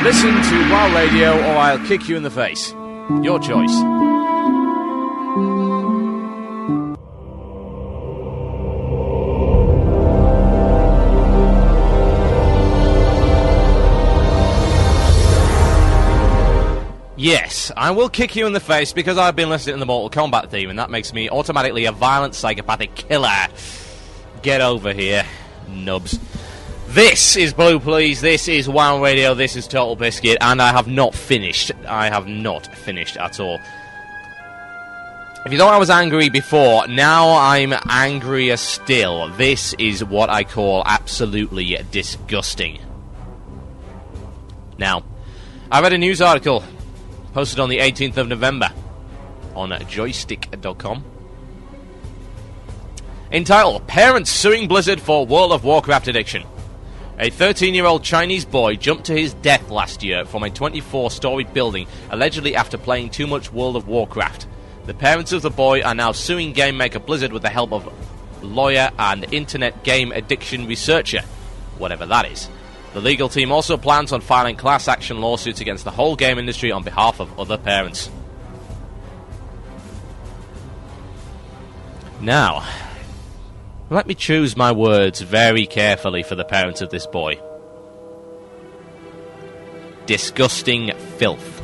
Listen to WoW Radio or I'll kick you in the face. Your choice. Yes, I will kick you in the face because I've been listening to the Mortal Kombat theme and that makes me automatically a violent psychopathic killer. Get over here, nubs. This is Blue Please, this is WoW Radio, this is Total Biscuit, and I have not finished. I have not finished at all. If you thought I was angry before, now I'm angrier still. This is what I call absolutely disgusting. Now, I read a news article posted on the 18th of November on joystick.com entitled, Parents Suing Blizzard for World of Warcraft Addiction. A 13-year-old Chinese boy jumped to his death last year from a 24-story building, allegedly after playing too much World of Warcraft. The parents of the boy are now suing game maker Blizzard with the help of lawyer and internet game addiction researcher, whatever that is. The legal team also plans on filing class action lawsuits against the whole game industry on behalf of other parents. Now, let me choose my words very carefully for the parents of this boy. Disgusting filth.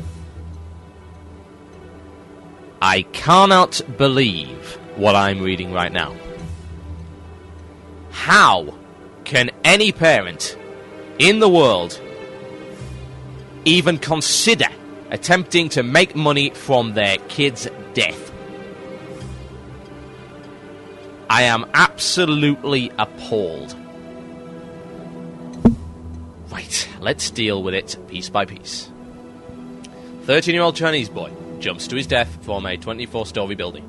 I cannot believe what I'm reading right now. How can any parent in the world even consider attempting to make money from their kid's death? I am absolutely appalled. Right, let's deal with it piece by piece. 13-year-old Chinese boy jumps to his death from a 24-story building.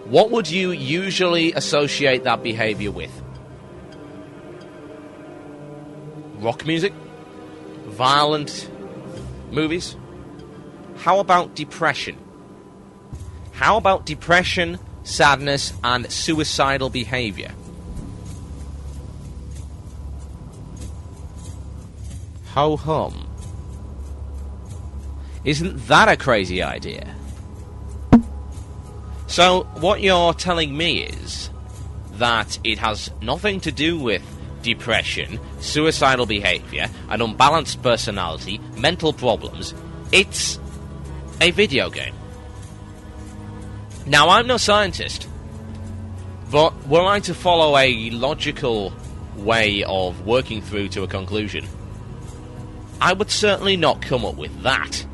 What would you usually associate that behavior with? Rock music? Violent movies? How about depression? How about depression, sadness, and suicidal behavior? Ho-hum. Isn't that a crazy idea? So, what you're telling me is that it has nothing to do with depression, suicidal behavior, an unbalanced personality, mental problems. It's a video game. Now, I'm no scientist, but were I to follow a logical way of working through to a conclusion, I would certainly not come up with that.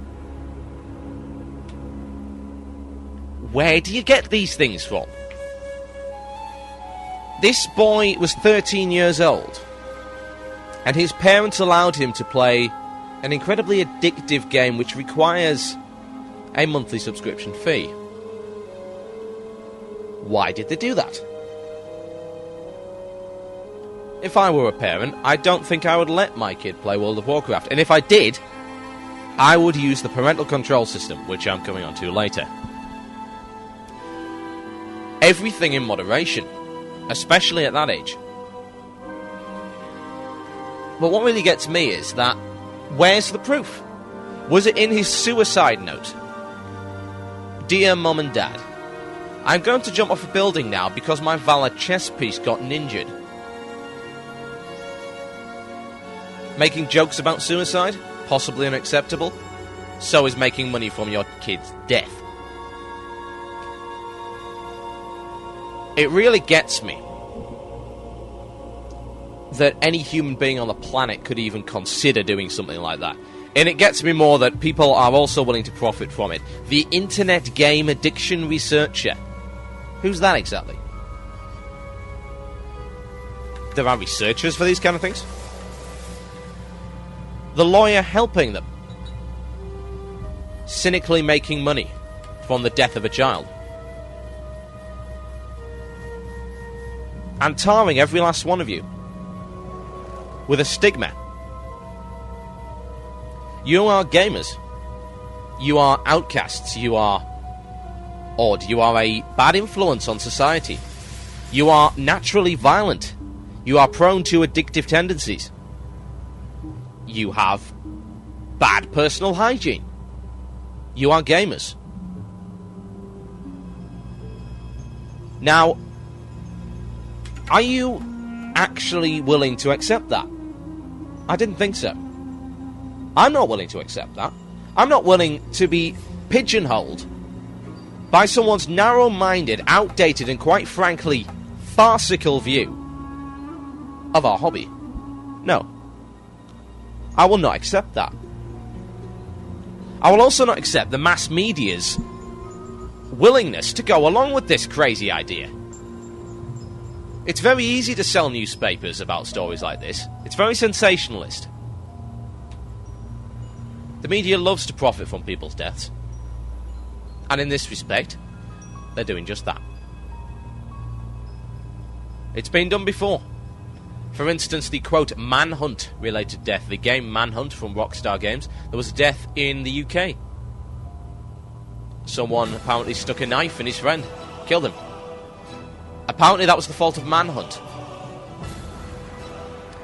Where do you get these things from? This boy was 13 years old, and his parents allowed him to play an incredibly addictive game which requires a monthly subscription fee. Why did they do that? If I were a parent, I don't think I would let my kid play World of Warcraft, and if I did, I would use the parental control system, which I'm coming on to later. Everything in moderation, especially at that age. But what really gets me is that, where's the proof? Was it in his suicide note? Dear Mum and Dad, I'm going to jump off a building now because my Valor chess piece got ninjured. Making jokes about suicide? Possibly unacceptable. So is making money from your kid's death. It really gets me that any human being on the planet could even consider doing something like that. And it gets me more that people are also willing to profit from it. The internet game addiction researcher. Who's that exactly? There are researchers for these kind of things? The lawyer helping them. Cynically making money from the death of a child. And tarring every last one of you with a stigma. You are gamers. You are outcasts. You are odd. You are a bad influence on society. You are naturally violent. You are prone to addictive tendencies. you have bad personal hygiene. You are gamers. Now, are you actually willing to accept that? I didn't think so. I'm not willing to accept that. I'm not willing to be pigeonholed by someone's narrow-minded, outdated, and quite frankly, farcical view of our hobby. No. I will not accept that. I will also not accept the mass media's willingness to go along with this crazy idea. It's very easy to sell newspapers about stories like this. It's very sensationalist. The media loves to profit from people's deaths. And in this respect, they're doing just that. It's been done before. For instance, the quote Manhunt-related death, the game Manhunt from Rockstar Games, there was a death in the UK. Someone apparently stuck a knife in his friend, killed him. Apparently that was the fault of Manhunt.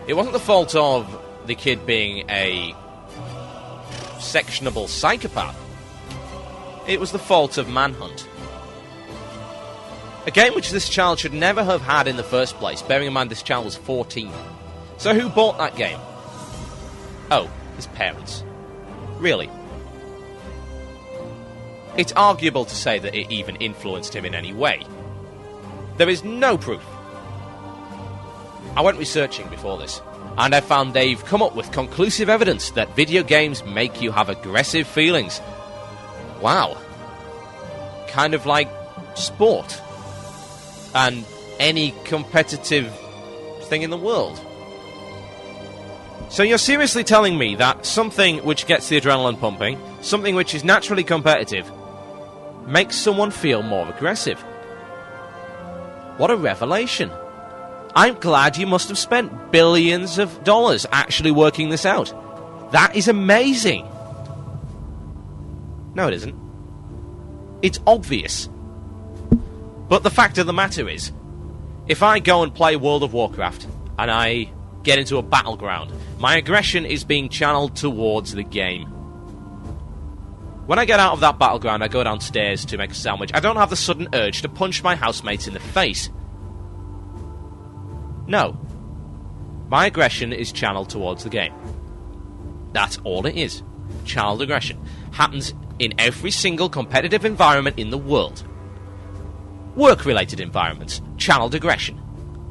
It wasn't the fault of the kid being a sectionable psychopath. It was the fault of Manhunt. A game which this child should never have had in the first place, bearing in mind this child was 14. So who bought that game? Oh, his parents. Really? It's arguable to say that it even influenced him in any way. There is no proof. I went researching before this, and I found they've come up with conclusive evidence that video games make you have aggressive feelings. Wow. Kind of like sport. And any competitive thing in the world. So you're seriously telling me that something which gets the adrenaline pumping, something which is naturally competitive, makes someone feel more aggressive? What a revelation. I'm glad you must have spent billions of dollars actually working this out. That is amazing. No, it isn't. It's obvious. But the fact of the matter is, if I go and play World of Warcraft, and I get into a battleground, my aggression is being channeled towards the game. When I get out of that battleground, I go downstairs to make a sandwich. I don't have the sudden urge to punch my housemates in the face. No. My aggression is channeled towards the game. That's all it is. Channeled aggression. Happens in every single competitive environment in the world. Work-related environments, channeled aggression.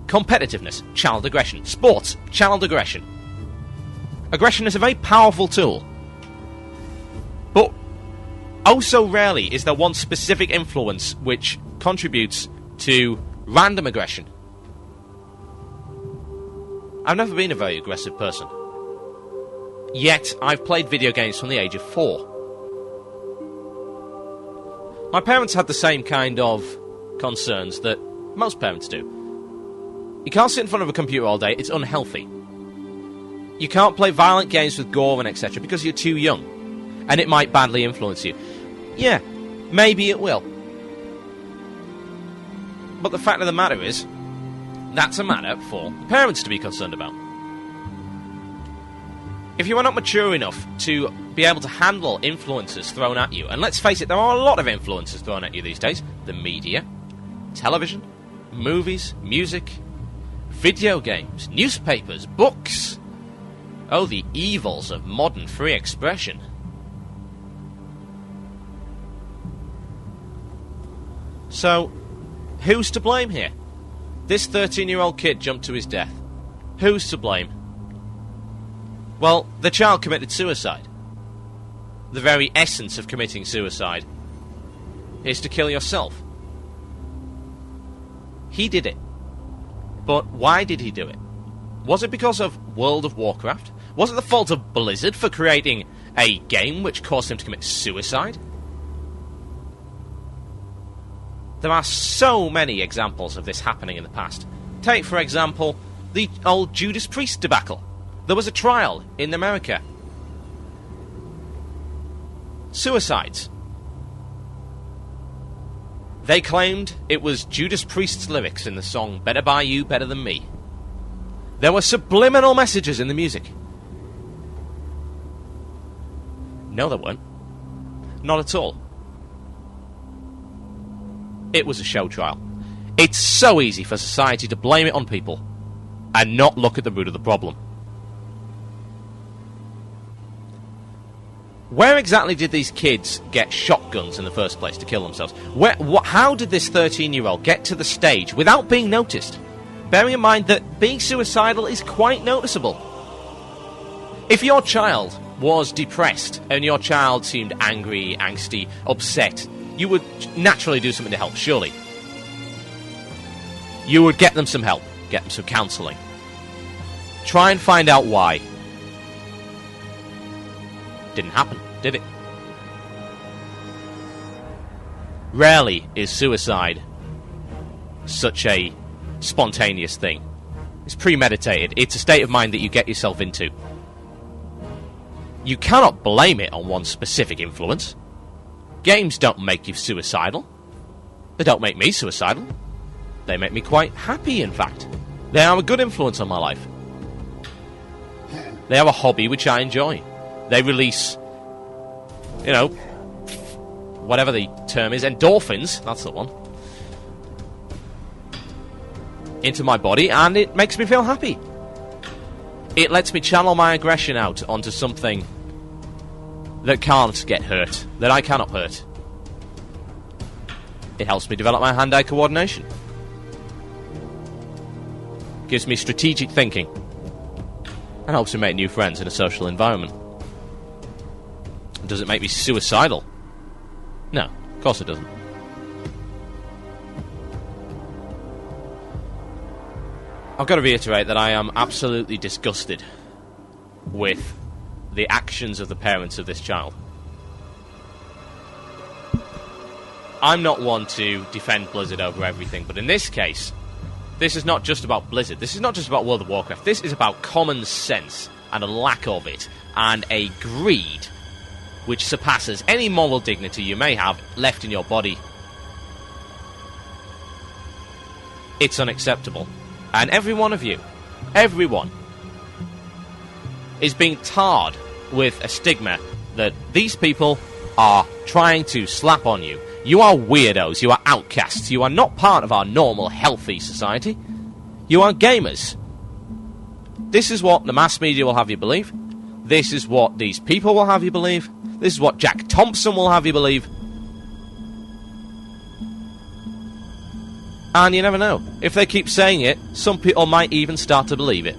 Competitiveness, channeled aggression. Sports, channeled aggression. Aggression is a very powerful tool. But oh so rarely is there one specific influence which contributes to random aggression. I've never been a very aggressive person. Yet, I've played video games from the age of 4. My parents had the same kind of concerns that most parents do. You can't sit in front of a computer all day, it's unhealthy. You can't play violent games with gore and etc. because you're too young, and it might badly influence you. Yeah, maybe it will. But the fact of the matter is, that's a matter for the parents to be concerned about. If you are not mature enough to be able to handle influences thrown at you, and let's face it, there are a lot of influences thrown at you these days. The media, television, movies, music, video games, newspapers, books. Oh, the evils of modern free expression. So, who's to blame here? This 13-year-old kid jumped to his death. Who's to blame? Well, the child committed suicide. The very essence of committing suicide is to kill yourself. He did it. But why did he do it? Was it because of World of Warcraft? Was it the fault of Blizzard for creating a game which caused him to commit suicide? There are so many examples of this happening in the past. Take, for example, the old Judas Priest debacle. There was a trial in America. Suicides. They claimed it was Judas Priest's lyrics in the song Better By You, Better Than Me. There were subliminal messages in the music. No, there weren't. Not at all. It was a show trial. It's so easy for society to blame it on people and not look at the root of the problem. Where exactly did these kids get shotguns in the first place to kill themselves? How did this 13-year-old get to the stage without being noticed? Bearing in mind that being suicidal is quite noticeable. If your child was depressed and your child seemed angry, angsty, upset, you would naturally do something to help, surely. You would get them some help, get them some counselling. Try and find out why. Didn't happen, did it? Rarely is suicide such a spontaneous thing. It's premeditated. It's a state of mind that you get yourself into. You cannot blame it on one specific influence. Games don't make you suicidal. They don't make me suicidal. They make me quite happy, in fact. They are a good influence on my life. They have a hobby which I enjoy. They release, whatever the term is, endorphins, that's the one, into my body, and it makes me feel happy. It lets me channel my aggression out onto something that can't get hurt, that I cannot hurt. It helps me develop my hand-eye coordination. Gives me strategic thinking. And helps me make new friends in a social environment. Does it make me suicidal? No, of course it doesn't. I've got to reiterate that I am absolutely disgusted with the actions of the parents of this child. I'm not one to defend Blizzard over everything, but in this case, this is not just about Blizzard. This is not just about World of Warcraft. This is about common sense and a lack of it, and a greed which surpasses any moral dignity you may have left in your body. It's unacceptable. And every one of you, everyone, is being tarred with a stigma that these people are trying to slap on you. You are weirdos, you are outcasts, you are not part of our normal, healthy society. You are gamers. This is what the mass media will have you believe. This is what these people will have you believe. This is what Jack Thompson will have you believe. And you never know. If they keep saying it, some people might even start to believe it.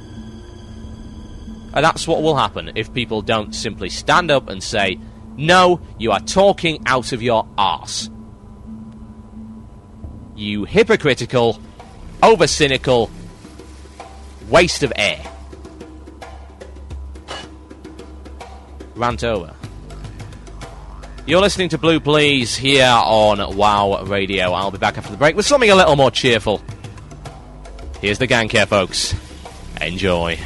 And that's what will happen if people don't simply stand up and say, no, you are talking out of your arse. You hypocritical, over-cynical waste of air. Rant over. You're listening to Blue Please here on WoW Radio. I'll be back after the break with something a little more cheerful. Here's the gang care, folks. Enjoy.